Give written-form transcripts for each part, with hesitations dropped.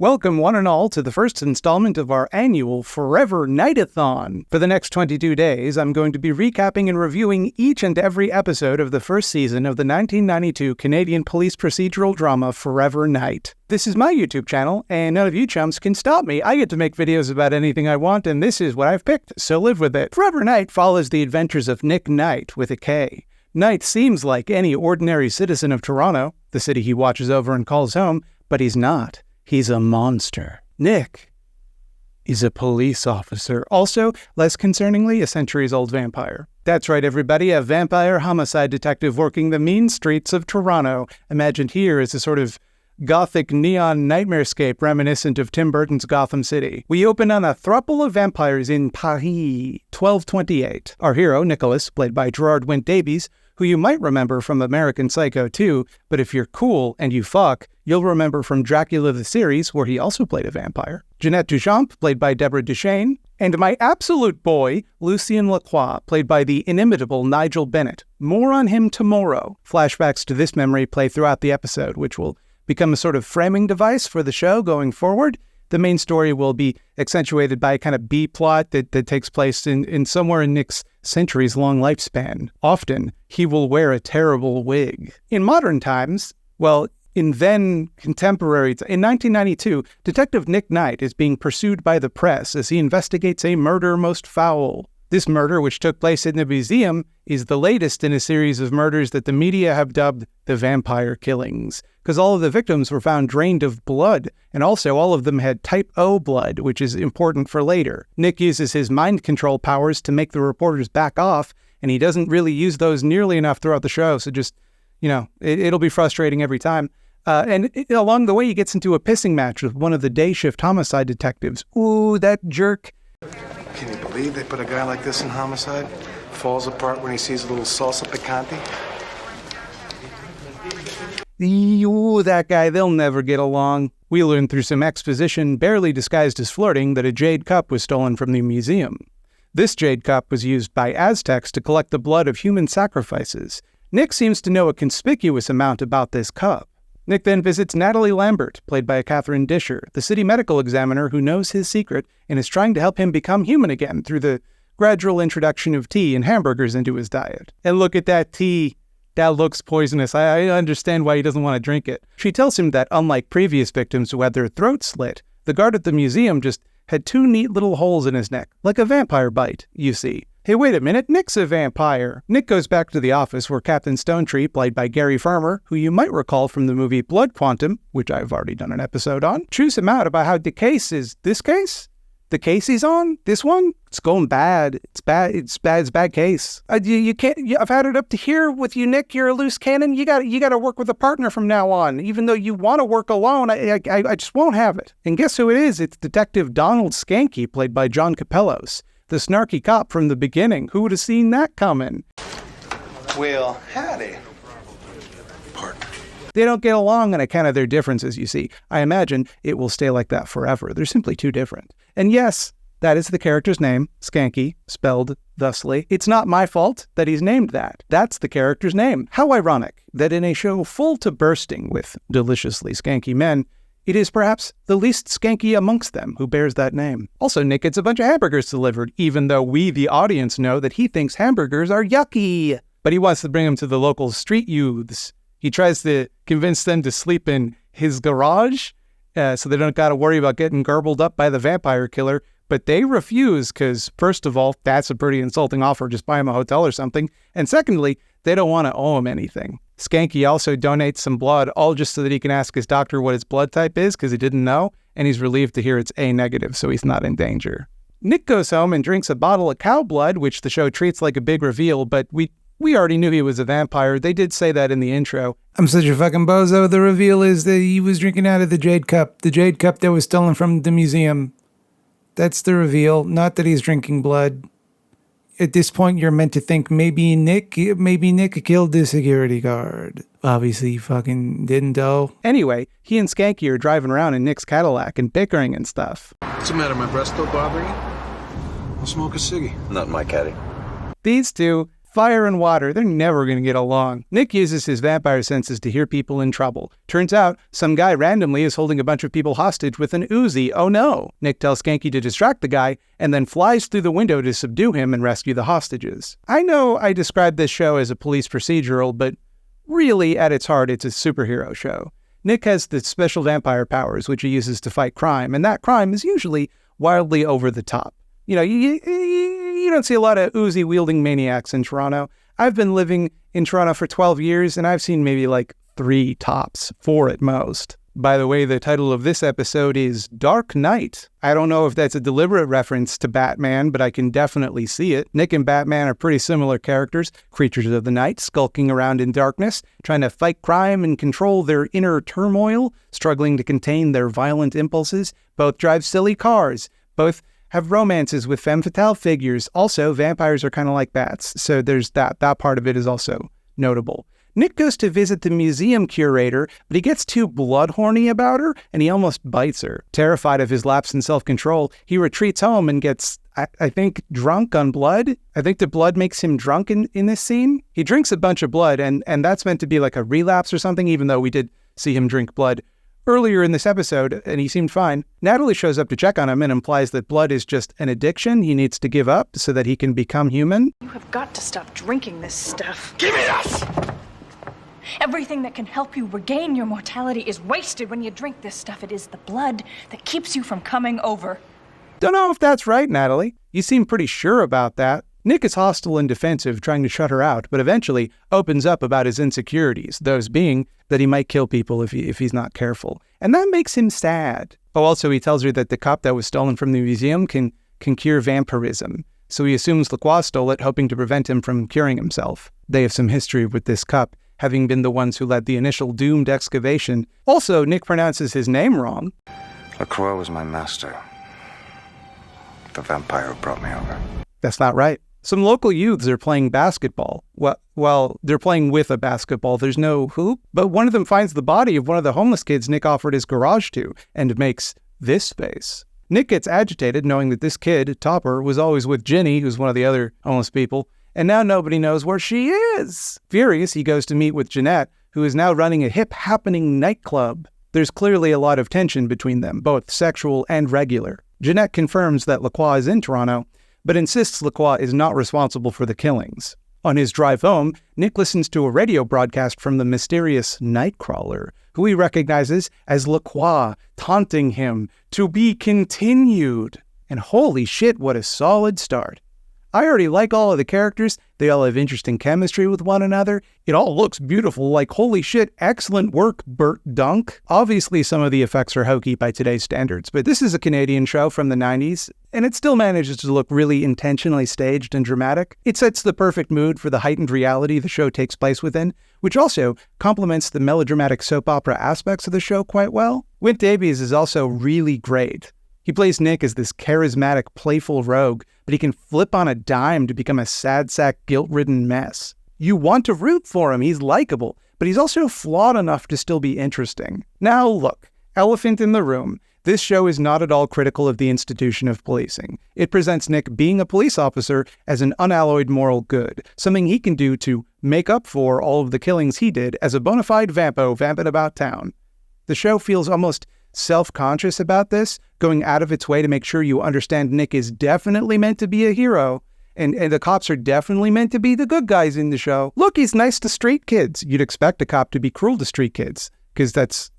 Welcome one and all to the first installment of our annual Forever Knight-athon. For the next 22 days, I'm going to be recapping and reviewing each and every episode of the first season of the 1992 Canadian police procedural drama Forever Knight. This is my YouTube channel, and none of you chumps can stop me. I get to make videos about anything I want, and this is what I've picked, so live with it. Forever Knight follows the adventures of Nick Knight with a K. Knight seems like any ordinary citizen of Toronto, the city he watches over and calls home, but he's not. He's a monster. Nick is a police officer. Also, less concerningly, a centuries-old vampire. That's right, everybody, a vampire homicide detective working the mean streets of Toronto, imagined here as a sort of gothic neon nightmarescape reminiscent of Tim Burton's Gotham City. We open on a throuple of vampires in Paris, 1228. Our hero, Nicholas, played by Gerard Wint Davies, who you might remember from American Psycho 2, but if you're cool and you fuck, you'll remember from Dracula the series, where he also played a vampire. Jeanette Duchamp, played by Deborah Duchesne, and my absolute boy, Lucien Lacroix, played by the inimitable Nigel Bennett. More on him tomorrow. Flashbacks to this memory play throughout the episode, which will become a sort of framing device for the show going forward. The main story will be accentuated by a kind of B-plot that takes place in somewhere in Nick's centuries-long lifespan. Often, he will wear a terrible wig. In modern times, well, in then contemporary, in 1992, Detective Nick Knight is being pursued by the press as he investigates a murder most foul. This murder, which took place in the museum, is the latest in a series of murders that the media have dubbed the vampire killings, because all of the victims were found drained of blood, and also all of them had type O blood, which is important for later. Nick uses his mind control powers to make the reporters back off, and he doesn't really use those nearly enough throughout the show, so just, it'll be frustrating every time. Along the way, he gets into a pissing match with one of the day shift homicide detectives. Ooh, that jerk. Can you believe they put a guy like this in homicide? Falls apart when he sees a little salsa picante? Ooh, that guy, they'll never get along. We learn through some exposition, barely disguised as flirting, that a jade cup was stolen from the museum. This jade cup was used by Aztecs to collect the blood of human sacrifices. Nick seems to know a conspicuous amount about this cup. Nick then visits Natalie Lambert, played by Catherine Disher, the city medical examiner who knows his secret and is trying to help him become human again through the gradual introduction of tea and hamburgers into his diet. And look at that tea. That looks poisonous. I understand why he doesn't want to drink it. She tells him that unlike previous victims who had their throats slit, the guard at the museum just had two neat little holes in his neck, like a vampire bite, you see. Hey, wait a minute, Nick's a vampire. Nick goes back to the office where Captain Stonetree, played by Gary Farmer, who you might recall from the movie Blood Quantum, which I've already done an episode on, chews him out about how the case is this case? The case he's on? This one? It's going bad. It's bad. It's a bad case. You can't. I've had it up to here with you, Nick. You're a loose cannon. You got to work with a partner from now on. Even though you want to work alone, I just won't have it. And guess who it is? It's Detective Donald Skanky, played by John Capellos, the snarky cop from the beginning. Who would have seen that coming? Well, howdy, partner. They don't get along on account of their differences, you see. I imagine it will stay like that forever. They're simply too different. And yes, that is the character's name, Skanky, spelled thusly. It's not my fault that he's named that. That's the character's name. How ironic that in a show full to bursting with deliciously skanky men, it is perhaps the least skanky amongst them who bears that name. Also, Nick gets a bunch of hamburgers delivered, even though we, the audience, know that he thinks hamburgers are yucky. But he wants to bring them to the local street youths. He tries to convince them to sleep in his garage, so they don't got to worry about getting garbled up by the vampire killer. But they refuse because, first of all, that's a pretty insulting offer. Just buy him a hotel or something. And secondly, they don't want to owe him anything. Skanky also donates some blood, all just so that he can ask his doctor what his blood type is because he didn't know. And he's relieved to hear it's A negative, so he's not in danger. Nick goes home and drinks a bottle of cow blood, which the show treats like a big reveal, but we already knew he was a vampire. They did say that in the intro. I'm such a fucking bozo. The reveal is that he was drinking out of the jade cup that was stolen from the museum. That's the reveal, not that he's drinking blood. At this point, you're meant to think maybe Nick killed the security guard. Obviously, he fucking didn't, though. Anyway, he and Skanky are driving around in Nick's Cadillac and bickering and stuff. What's the matter, my breast still bothering you? I'll smoke a ciggy. Not my caddy. These two Fire and water, they're never going to get along. Nick uses his vampire senses to hear people in trouble. Turns out, some guy randomly is holding a bunch of people hostage with an Uzi. Oh no! Nick tells Skanky to distract the guy, and then flies through the window to subdue him and rescue the hostages. I know I described this show as a police procedural, but really, at its heart, it's a superhero show. Nick has the special vampire powers, which he uses to fight crime, and that crime is usually wildly over the top. You know, you don't see a lot of Uzi-wielding maniacs in Toronto. I've been living in Toronto for 12 years, and I've seen maybe like 3 tops, 4 at most. By the way, the title of this episode is Dark Knight. I don't know if that's a deliberate reference to Batman, but I can definitely see it. Nick and Batman are pretty similar characters, creatures of the night, skulking around in darkness, trying to fight crime and control their inner turmoil, struggling to contain their violent impulses. Both drive silly cars. Both have romances with femme fatale figures. Also, vampires are kind of like bats, so there's that. That part of it is also notable. Nick goes to visit the museum curator, but he gets too blood-horny about her, and he almost bites her. Terrified of his lapse in self-control, he retreats home and gets, I think, drunk on blood. I think the blood makes him drunk in this scene. He drinks a bunch of blood, and that's meant to be like a relapse or something, even though we did see him drink blood earlier in this episode, and he seemed fine. Natalie shows up to check on him and implies that blood is just an addiction he needs to give up so that he can become human. You have got to stop drinking this stuff. Give me this! Everything that can help you regain your mortality is wasted when you drink this stuff. It is the blood that keeps you from coming over. Don't know if that's right, Natalie. You seem pretty sure about that. Nick is hostile and defensive, trying to shut her out, but eventually opens up about his insecurities, those being that he might kill people if he's not careful. And that makes him sad. Oh, also, he tells her that the cup that was stolen from the museum can cure vampirism. So he assumes Lacroix stole it, hoping to prevent him from curing himself. They have some history with this cup, having been the ones who led the initial doomed excavation. Also, Nick pronounces his name wrong. Lacroix was my master. The vampire who brought me over. That's not right. Some local youths are playing basketball. Well, they're playing with a basketball. There's no hoop. But one of them finds the body of one of the homeless kids Nick offered his garage to and makes this face. Nick gets agitated knowing that this kid, Topper, was always with Ginny, who's one of the other homeless people, and now nobody knows where she is. Furious, he goes to meet with Jeanette, who is now running a hip-happening nightclub. There's clearly a lot of tension between them, both sexual and regular. Jeanette confirms that Lacroix is in Toronto, but insists Lacroix is not responsible for the killings. On his drive home, Nick listens to a radio broadcast from the mysterious Nightcrawler, who he recognizes as Lacroix, taunting him to be continued. And holy shit, what a solid start. I already like all of the characters. They all have interesting chemistry with one another. It all looks beautiful, like holy shit, excellent work, Burt Dunk. Obviously, some of the effects are hokey by today's standards, but this is a Canadian show from the 90s, and it still manages to look really intentionally staged and dramatic. It sets the perfect mood for the heightened reality the show takes place within, which also complements the melodramatic soap opera aspects of the show quite well. Wint Davies is also really great. He plays Nick as this charismatic, playful rogue, but he can flip on a dime to become a sad sack, guilt-ridden mess. You want to root for him, he's likable, but he's also flawed enough to still be interesting. Now look, elephant in the room. This show is not at all critical of the institution of policing. It presents Nick being a police officer as an unalloyed moral good, something he can do to make up for all of the killings he did as a bona fide vampo vamping about town. The show feels almost self-conscious about this, going out of its way to make sure you understand Nick is definitely meant to be a hero, and the cops are definitely meant to be the good guys in the show. Look, he's nice to street kids. You'd expect a cop to be cruel to street kids, because that's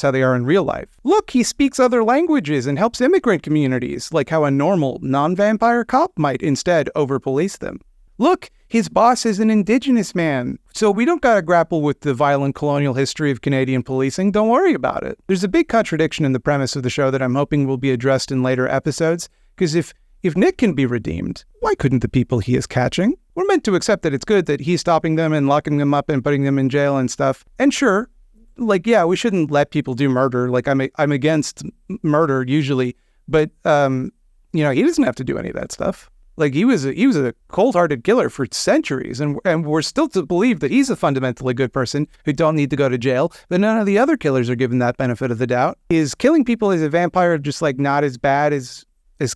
how they are in real life. Look, he speaks other languages and helps immigrant communities, like how a normal, non-vampire cop might instead over-police them. Look, his boss is an Indigenous man, so we don't gotta grapple with the violent colonial history of Canadian policing. Don't worry about it. There's a big contradiction in the premise of the show that I'm hoping will be addressed in later episodes, because if Nick can be redeemed, why couldn't the people he is catching? We're meant to accept that it's good that he's stopping them and locking them up and putting them in jail and stuff. And sure, we shouldn't let people do murder. I'm against murder usually, but he doesn't have to do any of that stuff. He was a cold-hearted killer for centuries, and we're still to believe that he's a fundamentally good person who don't need to go to jail, but none of the other killers are given that benefit of the doubt. Is killing people as a vampire just not as bad as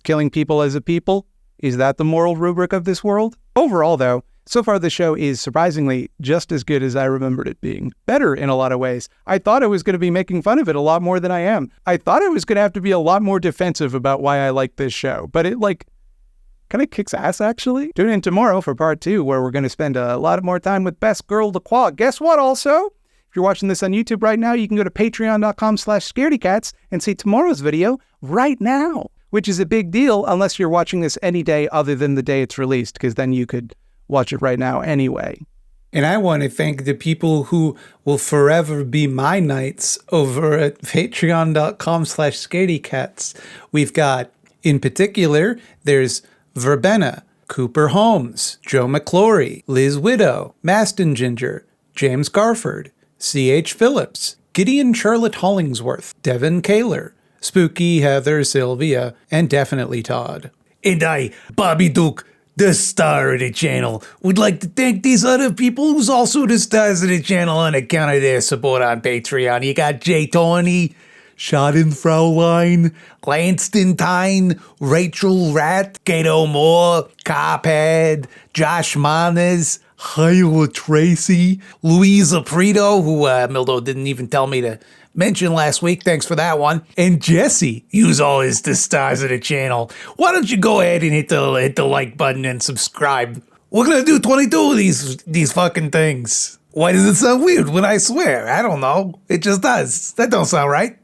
killing people as a people? Is that the moral rubric of this world? Overall, though, So far, the show is surprisingly just as good as I remembered it being. Better in a lot of ways. I thought I was going to be making fun of it a lot more than I am. I thought I was going to have to be a lot more defensive about why I like this show. But it, kind of kicks ass, actually. Tune in tomorrow for part 2, where we're going to spend a lot more time with Best Girl Lacroix. Guess what, also? If you're watching this on YouTube right now, you can go to patreon.com/scaredycats and see tomorrow's video right now, which is a big deal unless you're watching this any day other than the day it's released, because then you could watch it right now anyway. And I want to thank the people who will forever be my knights over at patreon.com/scaredycats. We've got, in particular, there's Verbena, Cooper Holmes, Joe McClory, Liz Widow, Maston Ginger, James Garford, C.H. Phillips, Gideon Charlotte Hollingsworth, Devin Kaler, Spooky Heather Sylvia, and definitely Todd. And I, Bobby Duke, the star of the channel, would like to thank these other people who's also the stars of the channel on account of their support on Patreon. You got Jay Tony, Schadenfraulein, Lanston Tyne, Rachel Rat, Gato Moore, Cophead, Josh Manes, Hyla Tracy, Louisa Prito, who Mildo didn't even tell me to mention last week. Thanks for that one. And Jesse, use always the stars of the channel. Why don't you go ahead and hit the like button and subscribe? We're gonna do 22 of these fucking things. Why does it sound weird when I swear? I don't know. It just does. That don't sound right.